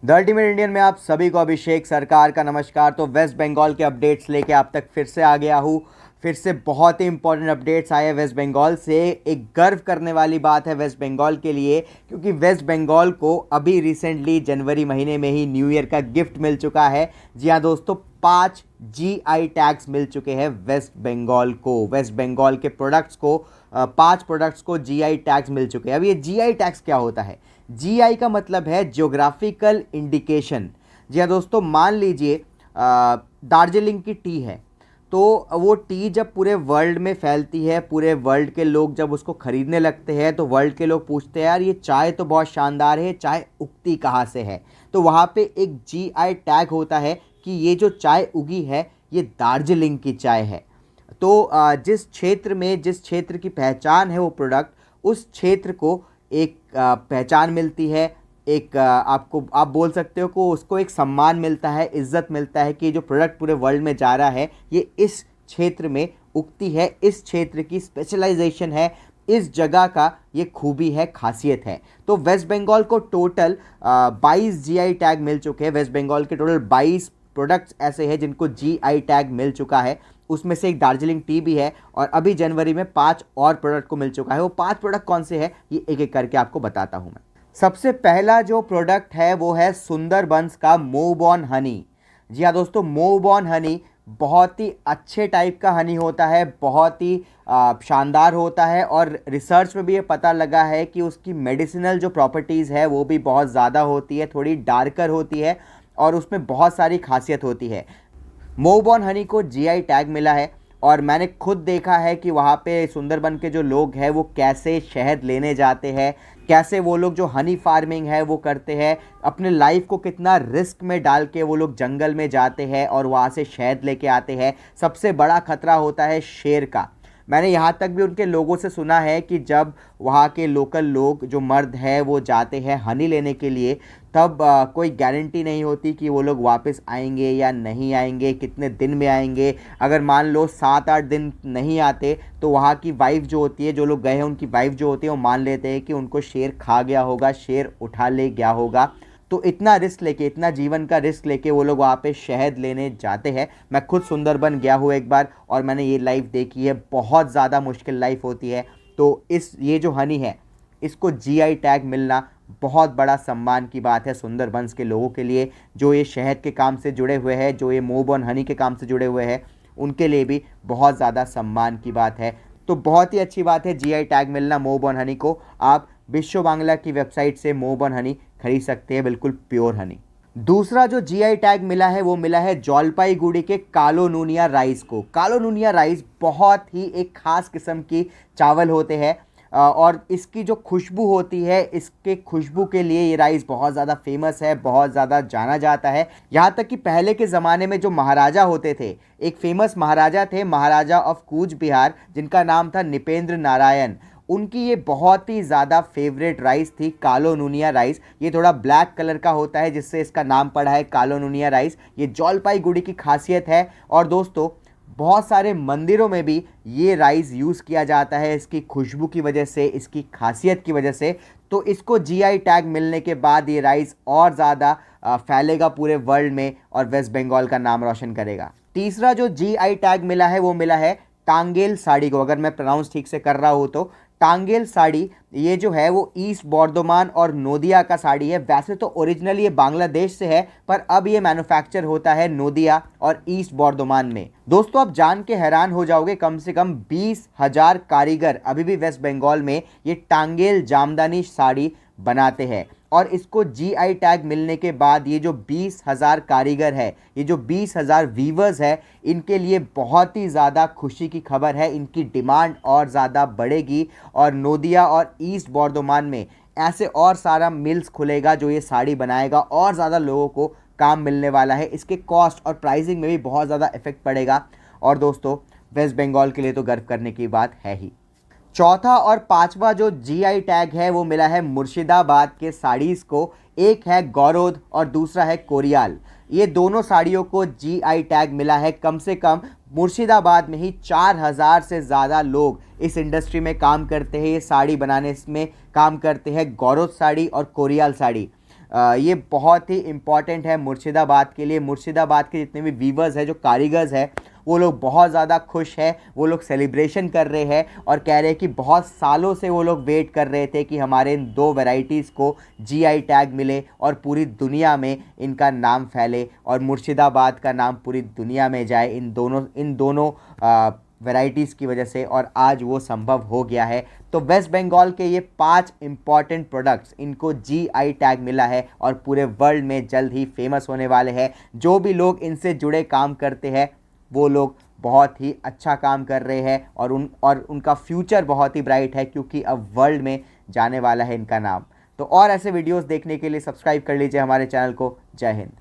The ultimate Indian में आप सभी को अभिषेक सरकार का नमस्कार। तो वेस्ट बंगाल के अपडेट्स लेके आप तक फिर से आ गया हूँ। फिर से बहुत ही इंपॉर्टेंट अपडेट्स आए हैं वेस्ट बंगाल से। एक गर्व करने वाली बात है वेस्ट बंगाल के लिए, क्योंकि वेस्ट बंगाल को अभी रिसेंटली जनवरी महीने में ही न्यू ईयर का गिफ्ट मिल चुका है। जी हाँ दोस्तों, 5 जीआई टैग्स मिल चुके हैं वेस्ट बंगाल को। वेस्ट बंगाल के प्रोडक्ट्स को 5 प्रोडक्ट्स को जीआई टैग्स मिल चुके हैं। अब ये जीआई टैग्स क्या होता है? जीआई का मतलब है ज्योग्राफिकल इंडिकेशन। जी हाँ दोस्तों, मान लीजिए दार्जिलिंग की टी है, तो वो टी जब पूरे वर्ल्ड में फैलती है, पूरे वर्ल्ड के लोग जब उसको ख़रीदने लगते हैं, तो वर्ल्ड के लोग पूछते हैं यार ये चाय तो बहुत शानदार है, चाय उगती कहाँ से है? तो वहाँ पे एक जीआई टैग होता है कि ये जो चाय उगी है ये दार्जिलिंग की चाय है। तो जिस क्षेत्र में, जिस क्षेत्र की पहचान है वो प्रोडक्ट, उस क्षेत्र को एक पहचान मिलती है। एक आपको आप बोल सकते हो कि उसको एक सम्मान मिलता है, इज्जत मिलता है कि ये जो प्रोडक्ट पूरे वर्ल्ड में जा रहा है ये इस क्षेत्र में उगती है, इस क्षेत्र की स्पेशलाइजेशन है, इस जगह का ये खूबी है, खासियत है। तो वेस्ट बंगाल को टोटल 22 जीआई टैग मिल चुके हैं। वेस्ट बंगाल के टोटल 22 प्रोडक्ट्स ऐसे हैं जिनको जीआई टैग मिल चुका है। उसमें से एक दार्जिलिंग टी भी है, और अभी जनवरी में 5 और प्रोडक्ट को मिल चुका है। वो 5 प्रोडक्ट कौन से हैं ये एक एक करके आपको बताता हूं मैं। सबसे पहला जो प्रोडक्ट है वो है सुंदरबंस का मोबॉर्न हनी। जी हाँ दोस्तों, मोबॉर्न हनी बहुत ही अच्छे टाइप का हनी होता है, बहुत ही शानदार होता है, और रिसर्च में भी ये पता लगा है कि उसकी मेडिसिनल जो प्रॉपर्टीज़ है वो भी बहुत ज़्यादा होती है, थोड़ी डार्कर होती है, और उसमें बहुत सारी खासियत होती है। मोबॉर्न हनी को जीआई टैग मिला है, और मैंने खुद देखा है कि वहाँ पे सुंदरबन के जो लोग हैं वो कैसे शहद लेने जाते हैं, कैसे वो लोग जो हनी फार्मिंग है वो करते हैं, अपने लाइफ को कितना रिस्क में डाल के वो लोग जंगल में जाते हैं और वहाँ से शहद लेके आते हैं। सबसे बड़ा खतरा होता है शेर का। मैंने यहाँ तक भी उनके लोगों से सुना है कि जब वहाँ के लोकल लोग जो मर्द हैं वो जाते हैं हनी लेने के लिए, तब कोई गारंटी नहीं होती कि वो लोग वापस आएंगे या नहीं आएंगे, कितने दिन में आएंगे। अगर मान लो 7-8 दिन नहीं आते, तो वहाँ की वाइफ जो होती है, जो लोग गए हैं उनकी वाइफ जो होती है, वो मान लेते हैं कि उनको शेर खा गया होगा, शेर उठा ले गया होगा। तो इतना रिस्क लेके, इतना जीवन का रिस्क लेके वो लोग वहाँ पे शहद लेने जाते हैं। मैं खुद सुंदरबन गया हूँ एक बार, और मैंने ये लाइफ देखी है, बहुत ज़्यादा मुश्किल लाइफ होती है। तो ये जो हनी है इसको जीआई टैग मिलना बहुत बड़ा सम्मान की बात है सुंदरबंस के लोगों के लिए, जो ये शहद के काम से जुड़े हुए हैं, जो ये मोबॉर्न हनी के काम से जुड़े हुए हैं, उनके लिए भी बहुत ज़्यादा सम्मान की बात है। तो बहुत ही अच्छी बात है जीआई टैग मिलना मोबॉर्न हनी को। आप विश्व बांग्ला की वेबसाइट से मोबॉर्न हनी खरीद सकते हैं, बिल्कुल प्योर हनी। दूसरा जो जीआई टैग मिला है वो मिला है जलपाईगुड़ी के कालो नुनिया राइस को। कालो नुनिया राइस बहुत ही एक खास किस्म की चावल होते हैं, और इसकी जो खुशबू होती है, इसके खुशबू के लिए ये राइस बहुत ज़्यादा फेमस है, बहुत ज़्यादा जाना जाता है। यहाँ तक कि पहले के ज़माने में जो महाराजा होते थे, एक फेमस महाराजा थे, महाराजा ऑफ कूच बिहार, जिनका नाम था नृपेंद्र नारायण। उनकी ये बहुत ही ज़्यादा फेवरेट राइस थी कालो नुनिया राइस। ये थोड़ा ब्लैक कलर का होता है जिससे इसका नाम पड़ा है कालो नुनिया राइस। ये जलपाईगुड़ी की खासियत है। और दोस्तों, बहुत सारे मंदिरों में भी ये राइस यूज़ किया जाता है, इसकी खुशबू की वजह से, इसकी खासियत की वजह से। तो इसको जीआई टैग मिलने के बाद ये राइस और ज़्यादा फैलेगा पूरे वर्ल्ड में, और वेस्ट बंगाल का नाम रोशन करेगा। तीसरा जो जीआई टैग मिला है वो मिला है टांगेल साड़ी को। अगर मैं प्रोनाउंस ठीक से कर रहा हूँ तो टांगेल साड़ी, ये जो है वो ईस्ट बर्धमान और नोदिया का साड़ी है। वैसे तो ओरिजिनली ये बांग्लादेश से है, पर अब ये मैन्युफैक्चर होता है नोदिया और ईस्ट बर्धमान में। दोस्तों, आप जान के हैरान हो जाओगे, कम से कम 20,000 कारीगर अभी भी वेस्ट बंगाल में ये टांगेल जामदानी साड़ी बनाते हैं। और इसको जीआई टैग मिलने के बाद ये जो 20,000 कारीगर है, ये जो 20,000 वीवर्स है, इनके लिए बहुत ही ज़्यादा खुशी की खबर है। इनकी डिमांड और ज़्यादा बढ़ेगी, और नोदिया और ईस्ट बर्धमान में ऐसे और सारा मिल्स खुलेगा जो ये साड़ी बनाएगा, और ज़्यादा लोगों को काम मिलने वाला है। इसके कॉस्ट और प्राइसिंग में भी बहुत ज़्यादा इफेक्ट पड़ेगा। और दोस्तों, वेस्ट बंगाल के लिए तो गर्व करने की बात है ही। चौथा और पांचवा जो जीआई टैग है वो मिला है मुर्शिदाबाद के साड़ीज़ को। एक है गौरोद और दूसरा है कोरियाल। ये दोनों साड़ियों को जीआई टैग मिला है। कम से कम मुर्शिदाबाद में ही 4,000 से ज़्यादा लोग इस इंडस्ट्री में काम करते हैं, ये साड़ी बनाने में काम करते हैं, गौरोद साड़ी और कोरियाल साड़ी। ये बहुत ही इम्पॉर्टेंट है मुर्शिदाबाद के लिए। मुर्शिदाबाद के जितने भी वीवर्स हैं, जो कारीगर्स हैं, वो लोग बहुत ज़्यादा खुश हैं। वो लोग सेलिब्रेशन कर रहे हैं और कह रहे हैं कि बहुत सालों से वो लोग वेट कर रहे थे कि हमारे इन 2 वैरायटीज़ को जीआई टैग मिले और पूरी दुनिया में इनका नाम फैले और मुर्शिदाबाद का नाम पूरी दुनिया में जाए इन दोनों वैरायटीज़ की वजह से, और आज वो संभव हो गया है। तो वेस्ट बंगाल के ये 5 इम्पॉर्टेंट प्रोडक्ट्स, इनको जीआई टैग मिला है और पूरे वर्ल्ड में जल्द ही फेमस होने वाले हैं। जो भी लोग इनसे जुड़े काम करते हैं वो लोग बहुत ही अच्छा काम कर रहे हैं और उनका फ्यूचर बहुत ही ब्राइट है, क्योंकि अब वर्ल्ड में जाने वाला है इनका नाम। तो और ऐसे वीडियोस देखने के लिए सब्सक्राइब कर लीजिए हमारे चैनल को। जय हिंद।